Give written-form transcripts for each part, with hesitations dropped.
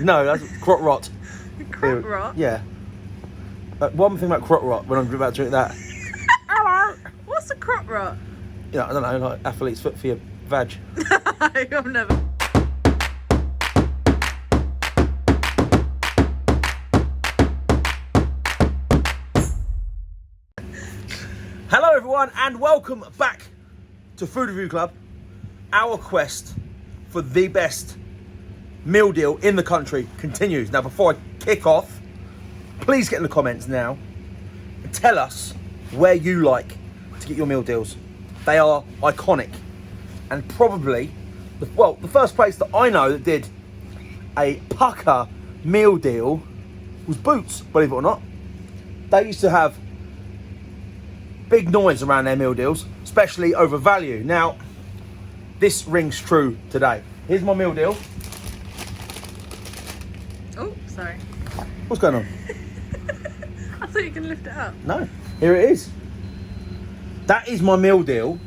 No, that's crot rot. Crot rot? Yeah. One thing about crot rot when I'm about to drink that. Hello. What's a crot rot? Yeah, I don't know, like athlete's foot for your vag. I've never. Hello everyone and welcome back to Food Review Club. Our quest for the best meal deal in the country continues. Now before I kick off, please get in the comments now and tell us where you like to get your meal deals. They are iconic and probably, the first place that I know that did a pucker meal deal was Boots, believe it or not. They used to have big noise around their meal deals, especially over value. Now, this rings true today. Here's my meal deal. Oh, sorry. What's going on? I thought you could lift it up. No, here it is. That is my meal deal,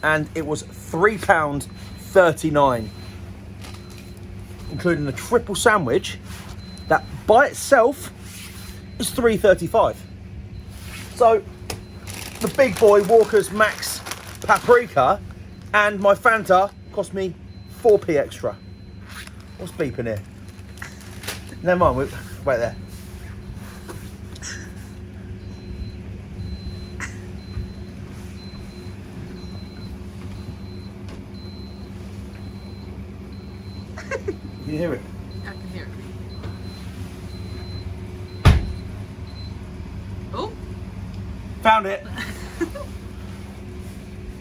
and it was £3.39, including the triple sandwich. That by itself is £3.35. So, the big boy Walker's Max Paprika and my Fanta cost me 4p extra. What's beeping here? Never mind, wait there. Can you hear it? I can hear it. Oh! Found it.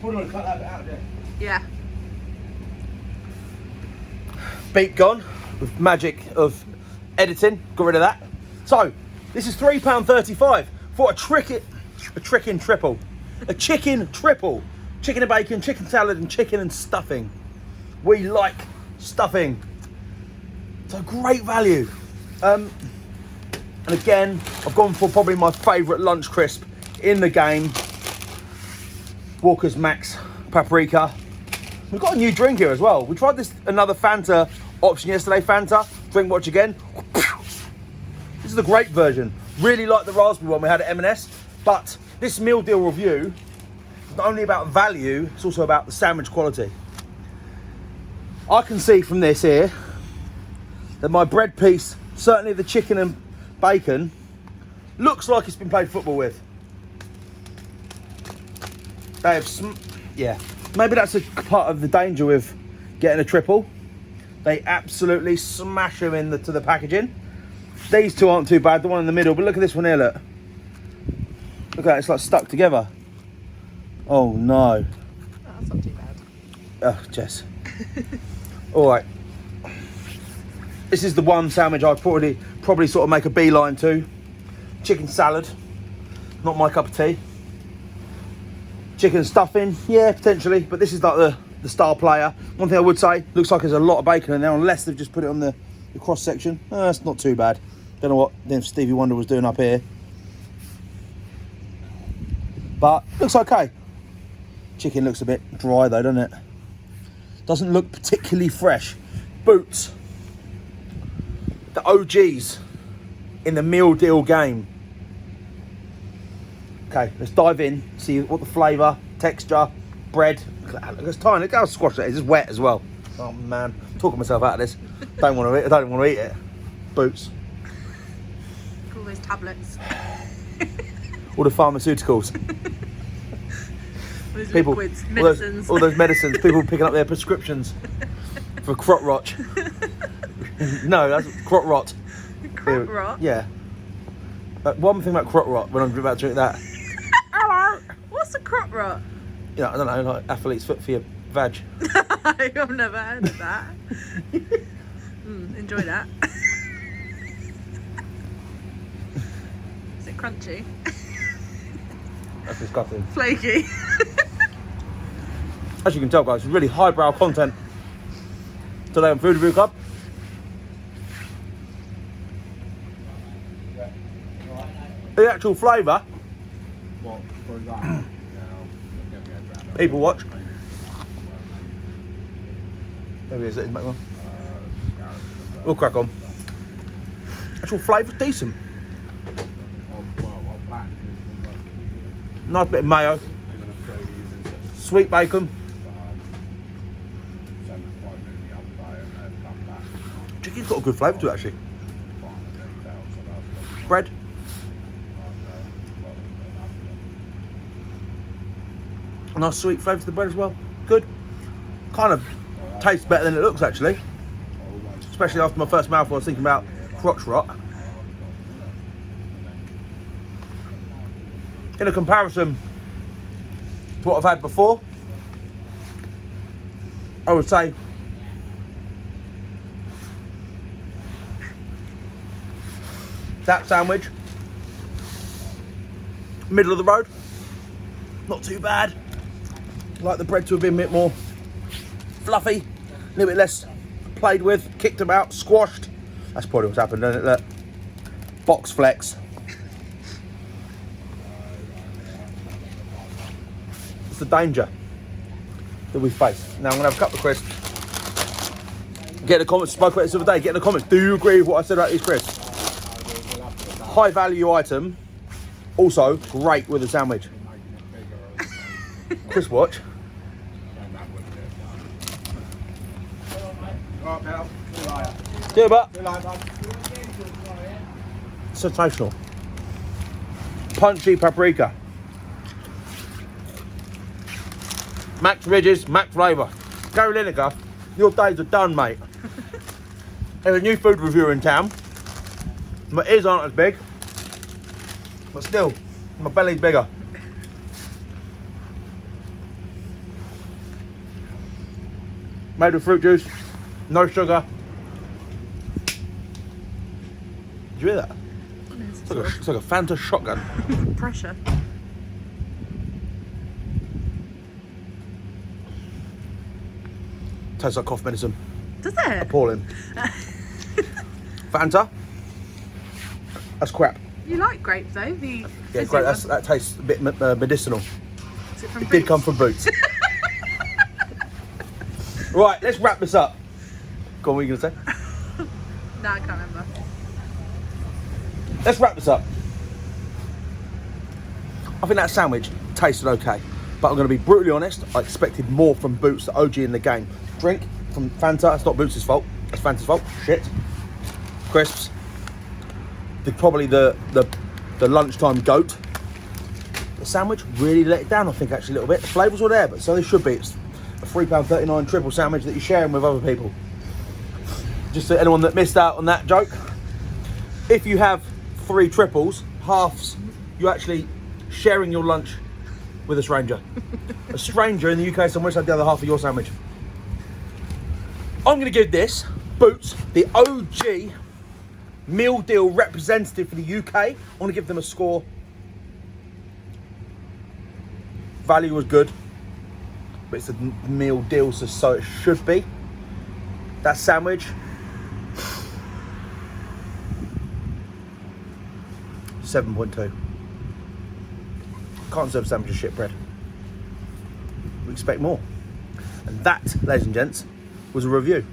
Hold on, cut that bit out there. Yeah. Beat gone with magic of editing. Got rid of that. So this is £3.35 for a chicken triple, chicken and bacon, chicken salad, and chicken and stuffing. We like stuffing. So great value. And again, I've gone for probably my favourite lunch crisp in the game. Walker's Max Paprika. We've got a new drink here as well. We tried another Fanta option yesterday. Fanta, drink watch again. This is the grape version. Really like the raspberry one we had at M&S. But this meal deal review is not only about value, it's also about the sandwich quality. I can see from this here that my bread piece, certainly the chicken and bacon, looks like it's been played football with. They have yeah, maybe that's a part of the danger with getting a triple. They absolutely smash them to the packaging. These two aren't too bad, the one in the middle, but look at this one here, look. Look at it, it's like stuck together. Oh no. Oh, that's not too bad. Oh, Jess. All right. This is the one sandwich I'd probably sort of make a beeline to. Chicken salad, not my cup of tea. Chicken stuffing, yeah, potentially, but this is like the star player. One thing I would say, looks like there's a lot of bacon in there, unless they've just put it on the cross section. That's not too bad. Don't know what Stevie Wonder was doing up here, but looks okay. Chicken looks a bit dry though, doesn't it? Doesn't look particularly fresh. Boots, the OGs in the meal deal game. Okay, let's dive in, see what the flavour, texture, bread. Look, it's tiny, look how squashed it is. It's wet as well. Oh man, I'm talking myself out of this. I don't want to eat it. Boots. All those tablets. All the pharmaceuticals. Those People, liquids, medicines. all those medicines, people picking up their prescriptions for crot rot. No, that's crot rot. Crot rot? Yeah. One thing about crot rot when I'm about to drink that. Hello. What's a crot rot? Yeah, I don't know, like athlete's foot for your vag. I've never heard of that. Enjoy that. Is it crunchy? That's disgusting. Flaky. As you can tell, guys, really highbrow content today on Food Review Club. The actual flavour. People watch. Maybe is it in back one? We'll crack on. Actual flavour's decent. Nice bit of mayo. Sweet bacon. Chicken's got a good flavour to it actually. Bread. A nice sweet flavour to the bread as well. Good. Kind of tastes better than it looks actually. Especially after my first mouthful I was thinking about crotch rot. In a comparison to what I've had before, I would say that sandwich, middle of the road, not too bad. I like the bread to have been a bit more fluffy, a little bit less played with, kicked about, squashed. That's probably what's happened, isn't it? Look, box flex. It's the danger that we face. Now I'm gonna have a couple of crisps. Get in the comments, spoke about this the other day, get in the comments, do you agree with what I said about these crisps? High value item, also great with a sandwich. Crisp watch. See you, but sensational. Punchy paprika. Max ridges, max flavour. Gary Lineker, your days are done, mate. There's a new food reviewer in town. My ears aren't as big, but still, my belly's bigger. Made with fruit juice, no sugar. Did you hear that? It's like a Fanta shotgun. Pressure. Tastes like cough medicine. Does it? Appalling. Fanta? That's crap. You like grape though? The Yeah, great. That tastes a bit medicinal. Is it from It did come from Boots. Right, let's wrap this up. Go on, what are you going to say? No, I can't remember. Let's wrap this up. I think that sandwich tasted okay, but I'm going to be brutally honest. I expected more from Boots, the OG in the game. Drink from Fanta. That's not Boots' fault. That's Fanta's fault. Shit. Crisps. Probably the lunchtime goat. The sandwich really let it down, I think, actually a little bit. The flavours were there, but so they should be. It's a £3.39 triple sandwich that you're sharing with other people. Just to anyone that missed out on that joke, if you have 3 triples, halves, you're actually sharing your lunch with a stranger. A stranger in the UK somewhere had the other half of your sandwich. I'm going to give this, Boots, the OG meal deal representative for the UK. I want to give them a score. Value was good, but it's a meal deal, so it should be. That sandwich, $7.2. Can't serve a sandwich of shit bread. We expect more. And that, ladies and gents, was a review.